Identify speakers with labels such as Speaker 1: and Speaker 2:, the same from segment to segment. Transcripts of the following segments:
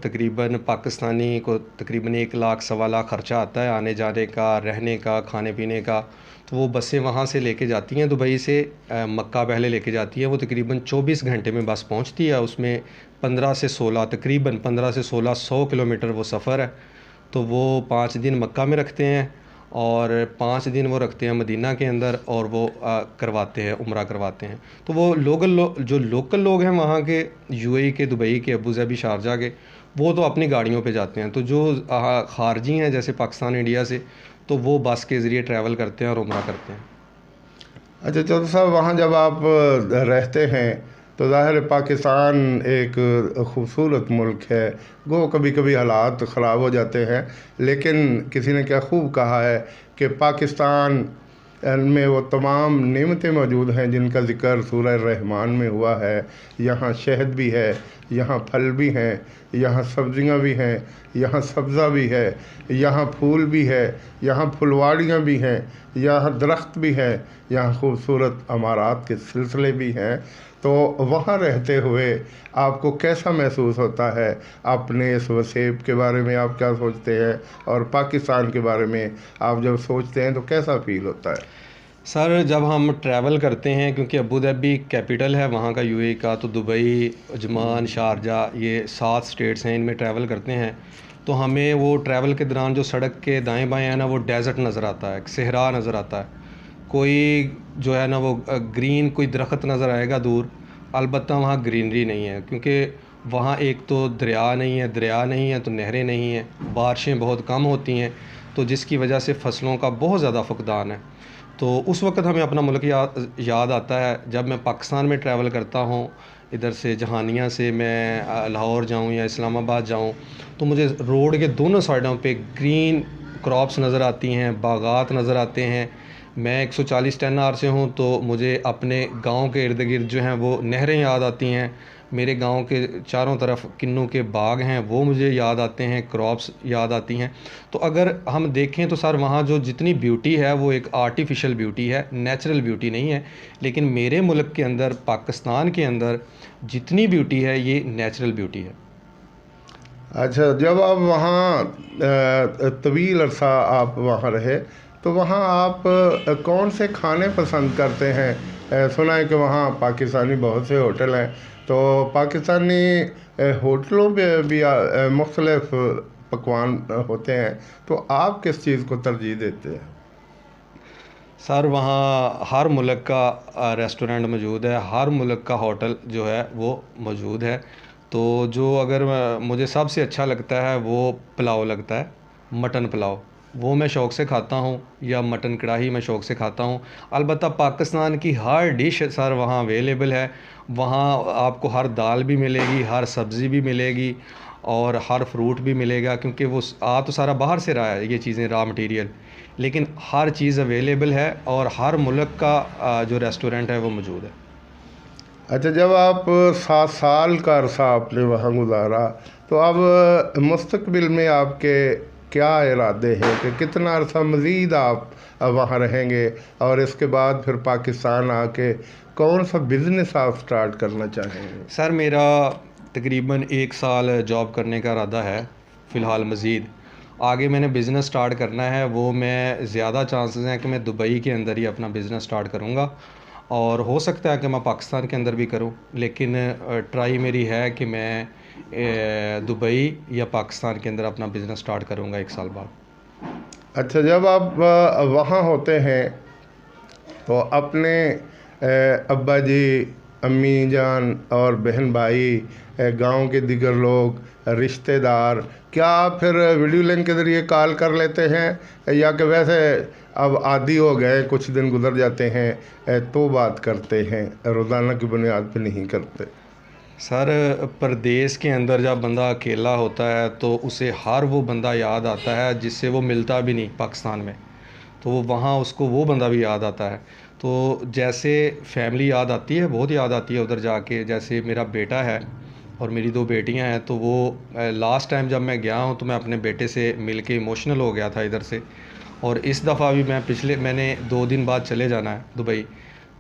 Speaker 1: तकरीबन पाकिस्तानी को तकरीबन 1 लाख सवा लाख ख़र्चा आता है आने जाने का, रहने का, खाने पीने का। तो वो बसें वहाँ से लेके जाती हैं दुबई से, मक्का पहले लेके जाती हैं। वो तकरीबन 24 घंटे में बस पहुँचती है। उसमें 15 से 16 तकरीबन 15 से 1600 किलोमीटर वो सफ़र है। तो वो 5 दिन मक्का में रखते हैं और 5 दिन वो रखते हैं मदीना के अंदर, और वो करवाते हैं, उम्रा करवाते हैं। तो वो जो लोकल लोग हैं वहाँ के, यूएई के, दुबई के, अबू धाबी, शारजा के, वो तो अपनी गाड़ियों पे जाते हैं। तो जो खारजी हैं जैसे पाकिस्तान, इंडिया से, तो वो बस के ज़रिए ट्रैवल करते हैं और उम्रा करते हैं।
Speaker 2: अच्छा चौधरी साहब, वहाँ जब आप रहते हैं तो ज़ाहिर है पाकिस्तान एक खूबसूरत मुल्क है। गो कभी कभी हालात ख़राब हो जाते हैं, लेकिन किसी ने क्या खूब कहा है कि पाकिस्तान में वो तमाम नेमतें मौजूद हैं जिनका ज़िक्र सूरह रहमान में हुआ है। यहाँ शहद भी है, यहाँ फल भी हैं, यहाँ सब्ज़ियाँ भी हैं, यहाँ सब्ज़ा भी है, यहाँ फूल भी है, यहाँ फुलवाड़ियाँ भी हैं, यहाँ दरख्त भी है, यहाँ खूबसूरत अमारात के सिलसिले भी हैं। तो वहाँ रहते हुए आपको कैसा महसूस होता है? अपने इस वसेब के बारे में आप क्या सोचते हैं, और पाकिस्तान के बारे में आप जब सोचते हैं तो कैसा फील होता है?
Speaker 1: सर, जब हम ट्रैवल करते हैं, क्योंकि अबू धाबी कैपिटल है वहाँ का, यूएई का, तो दुबई, अजमान, शारजा, ये 7 स्टेट्स हैं, इनमें ट्रैवल करते हैं। तो हमें वो ट्रैवल के दौरान जो सड़क के दाएं बाएं है ना, वो डेज़र्ट नज़र आता है, सहरा नज़र आता है। कोई जो है ना वो ग्रीन कोई दरख्त नज़र आएगा दूर, अलबत्ता वहाँ ग्रीनरी नहीं है, क्योंकि वहाँ एक तो दरिया नहीं है तो नहरें नहीं हैं, बारिशें बहुत कम होती हैं, तो जिसकी वजह से फ़सलों का बहुत ज़्यादा फुकदान है। तो उस वक़्त हमें अपना मुल्क याद आता है। जब मैं पाकिस्तान में ट्रैवल करता हूँ, इधर से जहानिया से मैं लाहौर जाऊँ या इस्लामाबाद जाऊँ, तो मुझे रोड के दोनों साइडों पे ग्रीन क्रॉप्स नज़र आती हैं, बागात नज़र आते हैं। मैं 140 10R से हूँ, तो मुझे अपने गांव के इर्द गिर्द जो हैं वो नहरें याद आती हैं। मेरे गांव के चारों तरफ किन्नू के बाग हैं, वो मुझे याद आते हैं, क्रॉप्स याद आती हैं। तो अगर हम देखें तो सर, वहाँ जो जितनी ब्यूटी है वो एक आर्टिफिशियल ब्यूटी है, नेचुरल ब्यूटी नहीं है। लेकिन मेरे मुल्क के अंदर, पाकिस्तान के अंदर, जितनी ब्यूटी है ये नेचुरल ब्यूटी है।
Speaker 2: अच्छा, जब आप वहाँ तवील अरसा आप वहाँ रहे तो वहाँ आप कौन से खाने पसंद करते हैं? सुना है कि वहाँ पाकिस्तानी बहुत से होटल हैं, तो पाकिस्तानी होटलों पे भी मुख्तलिफ पकवान होते हैं, तो आप किस चीज़ को तरजीह देते हैं?
Speaker 1: सर, वहाँ हर मुल्क का रेस्टोरेंट मौजूद है, हर मुल्क का होटल जो है वो मौजूद है। तो जो अगर मुझे सबसे अच्छा लगता है वो पुलाव लगता है, मटन पुलाव। वो मैं शौक़ से खाता हूँ, या मटन कढ़ाई मैं शौक़ से खाता हूँ। अलबत्ता पाकिस्तान की हर डिश सर वहाँ अवेलेबल है। वहाँ आपको हर दाल भी मिलेगी, हर सब्ज़ी भी मिलेगी, और हर फ्रूट भी मिलेगा, क्योंकि वो तो सारा बाहर से रहा है ये चीज़ें, रॉ मटेरियल। लेकिन हर चीज़ अवेलेबल है, और हर मुल्क का जो रेस्टोरेंट है वो मौजूद है।
Speaker 2: अच्छा, जब आप 7 साल का अरसा आपने वहाँ गुजारा, तो अब मुस्तकबिल में आपके क्या इरादे हैं कि कितना अरसा मज़ीद आप वहाँ रहेंगे, और इसके बाद फिर पाकिस्तान आके कौन सा बिज़नेस आप स्टार्ट करना चाहेंगे?
Speaker 1: सर, मेरा तकरीबन 1 साल जॉब करने का इरादा है फ़िलहाल। मज़ीद आगे मैंने बिज़नेस स्टार्ट करना है, वो मैं ज़्यादा चांसेस हैं कि मैं दुबई के अंदर ही अपना बिज़नेस स्टार्ट करूँगा, और हो सकता है कि मैं पाकिस्तान के अंदर भी करूँ। लेकिन ट्राई मेरी है कि मैं दुबई या पाकिस्तान के अंदर अपना बिज़नेस स्टार्ट करूँगा 1 साल बाद।
Speaker 2: अच्छा, जब आप वहाँ होते हैं तो अपने अब्बा जी, अम्मी जान और बहन भाई, गांव के दिगर लोग, रिश्तेदार, क्या आप फिर वीडियो लिंक के ज़रिए कॉल कर लेते हैं, या कि वैसे अब आदी हो गए, कुछ दिन गुजर जाते हैं तो बात करते हैं, रोज़ाना की बुनियाद पे नहीं करते?
Speaker 1: सर, परदेश के अंदर जब बंदा अकेला होता है तो उसे हर वो बंदा याद आता है जिससे वो मिलता भी नहीं पाकिस्तान में। तो वो वहाँ उसको वो बंदा भी याद आता है। तो जैसे फैमिली याद आती है, बहुत याद आती है उधर जाके। जैसे मेरा बेटा है और मेरी 2 बेटियां हैं, तो वो लास्ट टाइम जब मैं गया हूँ तो मैं अपने बेटे से मिल के इमोशनल हो गया था इधर से। और इस दफ़ा भी मैंने 2 दिन बाद चले जाना है दुबई।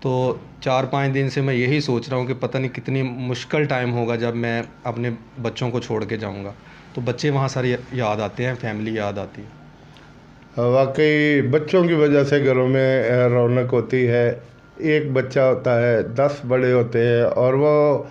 Speaker 1: तो 4-5 दिन से मैं यही सोच रहा हूँ कि पता नहीं कितनी मुश्किल टाइम होगा जब मैं अपने बच्चों को छोड़ के जाऊँगा। तो बच्चे वहाँ सारे याद आते हैं, फैमिली याद आती है।
Speaker 2: वाकई बच्चों की वजह से घरों में रौनक होती है। एक बच्चा होता है, 10 बड़े होते हैं, और वो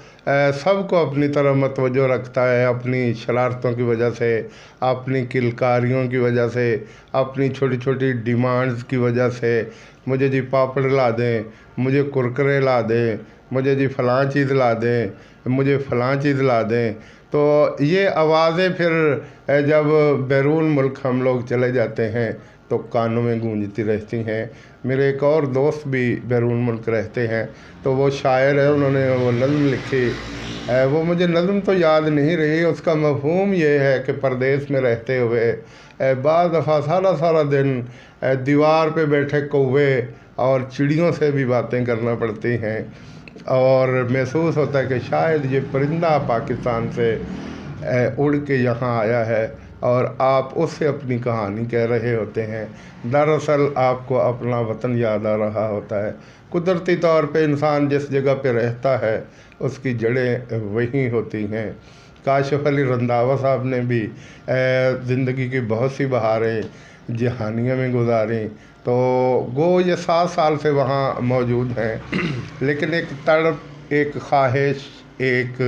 Speaker 2: सबको अपनी तरफ मतवज्जो रखता है, अपनी शरारतों की वजह से, अपनी किलकारियों की वजह से, अपनी छोटी छोटी डिमांड्स की वजह से। मुझे जी पापड़ ला दें, मुझे कुरकुरे ला दें, मुझे जी फ़लाँ चीज़ ला दें, मुझे फ़लाँ चीज़ ला दें। तो ये आवाज़ें फिर जब बैरून मुल्क हम लोग चले जाते हैं तो कानों में गूंजती रहती हैं। मेरे एक और दोस्त भी बैरून मुल्क रहते हैं, तो वो शायर है, उन्होंने वो नज़्म लिखी। वो मुझे नज़्म तो याद नहीं रही, उसका मफ़हूम ये है कि परदेश में रहते हुए बाज़ दफ़ा सारा सारा दिन दीवार पे बैठे कौवे और चिड़ियों से भी बातें करना पड़ती हैं, और महसूस होता है कि शायद ये परिंदा पाकिस्तान से उड़ के यहाँ आया है और आप उससे अपनी कहानी कह रहे होते हैं। दरअसल आपको अपना वतन याद आ रहा होता है। कुदरती तौर पे इंसान जिस जगह पे रहता है उसकी जड़ें वहीं होती हैं। काशिफ अली रंधावा साहब ने भी ज़िंदगी की बहुत सी बहारें जहानिया में गुजारी, तो वो ये 7 साल से वहाँ मौजूद हैं। लेकिन एक तड़प, एक ख्वाहिश, एक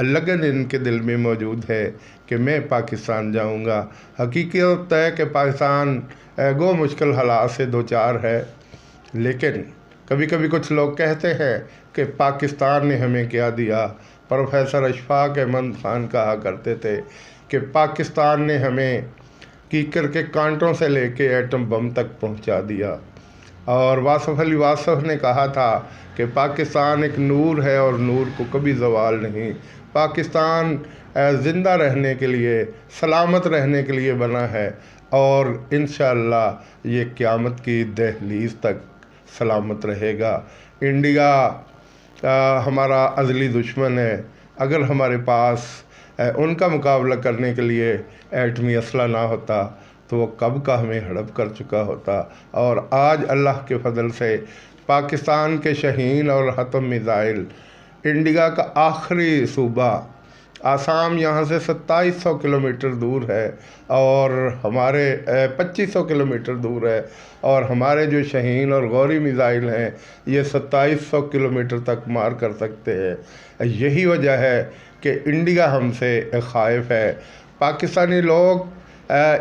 Speaker 2: लगन इनके दिल में मौजूद है कि मैं पाकिस्तान जाऊंगा। हकीकत है कि पाकिस्तान गो मुश्किल हालात से दो चार है, लेकिन कभी कभी कुछ लोग कहते हैं कि पाकिस्तान ने हमें क्या दिया। प्रोफेसर अशफाक अहमद खान कहा करते थे कि पाकिस्तान ने हमें कीकर के कांटों से लेके एटम बम तक पहुंचा दिया। और वासफ़ अली वासफ़ ने कहा था कि पाकिस्तान एक नूर है और नूर को कभी ज़वाल नहीं। पाकिस्तान ज़िंदा रहने के लिए, सलामत रहने के लिए बना है, और इंशाअल्लाह ये क़यामत की दहलीज़ तक सलामत रहेगा। इंडिया हमारा अज़ली दुश्मन है। अगर हमारे पास उनका मुकाबला करने के लिए एटमी असला ना होता तो वो कब का हमें हड़प कर चुका होता। और आज अल्लाह के फजल से पाकिस्तान के शहीन और हतम मिज़ाइल, इंडिया का आखिरी सूबा आसाम यहाँ से 2700 किलोमीटर दूर है, और हमारे 2500 किलोमीटर दूर है, और हमारे जो शहीन और गौरी मिज़ाइल हैं ये 2700 किलोमीटर तक मार कर सकते हैं। यही वजह है कि इंडिया हमसे ख़ाइफ है। पाकिस्तानी लोग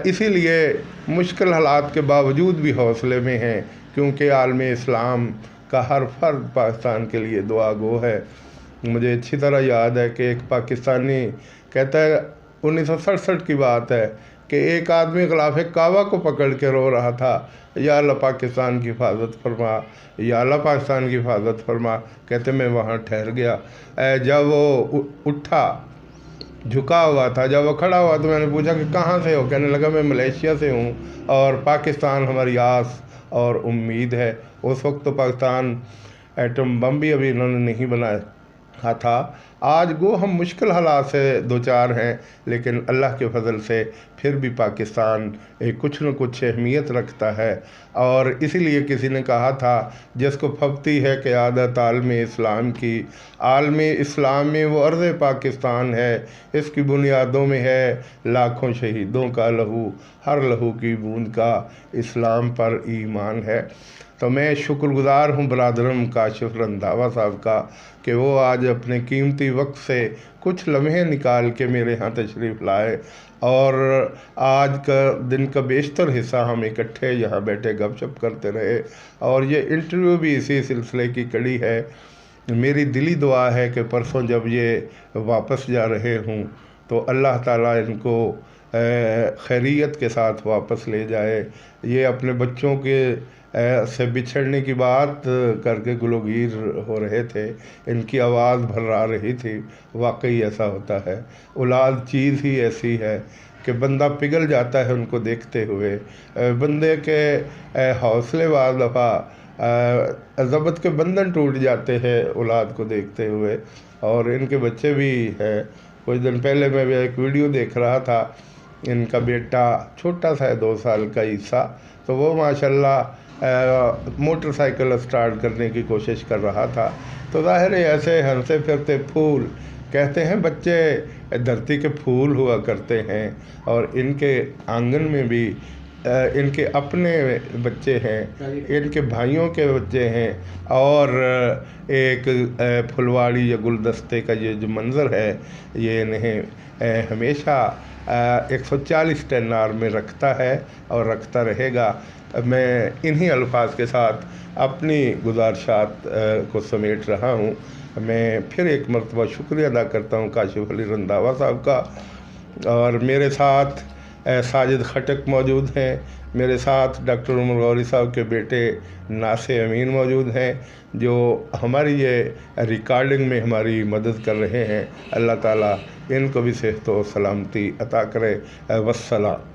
Speaker 2: इसीलिए मुश्किल हालात के बावजूद भी हौसले में हैं, क्योंकि आलम इस्लाम का हर फर्द पाकिस्तान के लिए दुआ गो है। मुझे अच्छी तरह याद है कि एक पाकिस्तानी कहता है, 1967 की बात है, कि एक आदमी ख़िलाफ़े काबा को पकड़ के रो रहा था, या अल्लाह पाकिस्तान की हिफाजत फरमा, या अल्लाह पाकिस्तान की हिफाजत फरमा। कहते मैं वहाँ ठहर गया। जब वो उठा, झुका हुआ था, जब वो खड़ा हुआ तो मैंने पूछा कि कहाँ से हो। कहने लगा मैं मलेशिया से हूँ और पाकिस्तान हमारी आस और उम्मीद है। उस वक्त तो पाकिस्तान एटम बम भी अभी इन्होंने नहीं बनाया था। आज गो हम मुश्किल हालात से दो चार हैं, लेकिन अल्लाह के फजल से फिर भी पाकिस्तान एक कुछ न कुछ अहमियत रखता है। और इसीलिए किसी ने कहा था, जिसको फबती है क़यादत आलम इस्लाम की, आलम इस्लाम में वो अर्ज़ पाकिस्तान है, इसकी बुनियादों में है लाखों शहीदों का लहू, हर लहू की बूंद का इस्लाम पर ईमान है। तो मैं शुक्रगुज़ार हूँ बरादरम काशिफ रंधावा साहब का कि वो आज अपने कीमती वक्त से कुछ लम्हे निकाल के मेरे यहाँ तशरीफ़ लाए, और आज का दिन का बेशतर हिस्सा हम इकट्ठे यहाँ बैठे गपशप करते रहे, और ये इंटरव्यू भी इसी सिलसिले की कड़ी है। मेरी दिली दुआ है कि परसों जब ये वापस जा रहे हूँ तो अल्लाह ताला इनको खैरियत के साथ वापस ले जाए। ये अपने बच्चों के से बिछड़ने की बात करके गुलगीर हो रहे थे, इनकी आवाज़ भर्रा रही थी। वाकई ऐसा होता है, औलाद चीज़ ही ऐसी है कि बंदा पिघल जाता है उनको देखते हुए। बंदे के हौसले बाद दफ़ा ज़बत के बंधन टूट जाते हैं औलाद को देखते हुए, और इनके बच्चे भी हैं। कुछ दिन पहले मैं भी एक वीडियो देख रहा था इनका बेटा छोटा सा है 2 साल का ईसा, तो वो माशाल्लाह मोटरसाइकिल स्टार्ट करने की कोशिश कर रहा था। तो ज़ाहिर है ऐसे हंसते फिरते फूल, कहते हैं बच्चे धरती के फूल हुआ करते हैं, और इनके आंगन में भी इनके अपने बच्चे हैं, इनके भाइयों के बच्चे हैं, और एक फुलवाड़ी या गुलदस्ते का ये जो मंज़र है ये इन्हें हमेशा 140 टन में रखता है और रखता रहेगा। मैं इन्हीं अल्फाज के साथ अपनी गुजारिशात को समेट रहा हूँ। मैं फिर एक मरतबा शुक्रिया अदा करता हूँ काशिफ अली रंधावा साहब का, और मेरे साथ साजिद खटक मौजूद हैं, मेरे साथ डॉक्टर उमर गौरी साहब के बेटे नासे अमीन मौजूद हैं, जो हमारी ये रिकॉर्डिंग में हमारी मदद कर रहे हैं। अल्लाह ताला इनको भी सेहत व सलामती अता करे। वस्सलाम।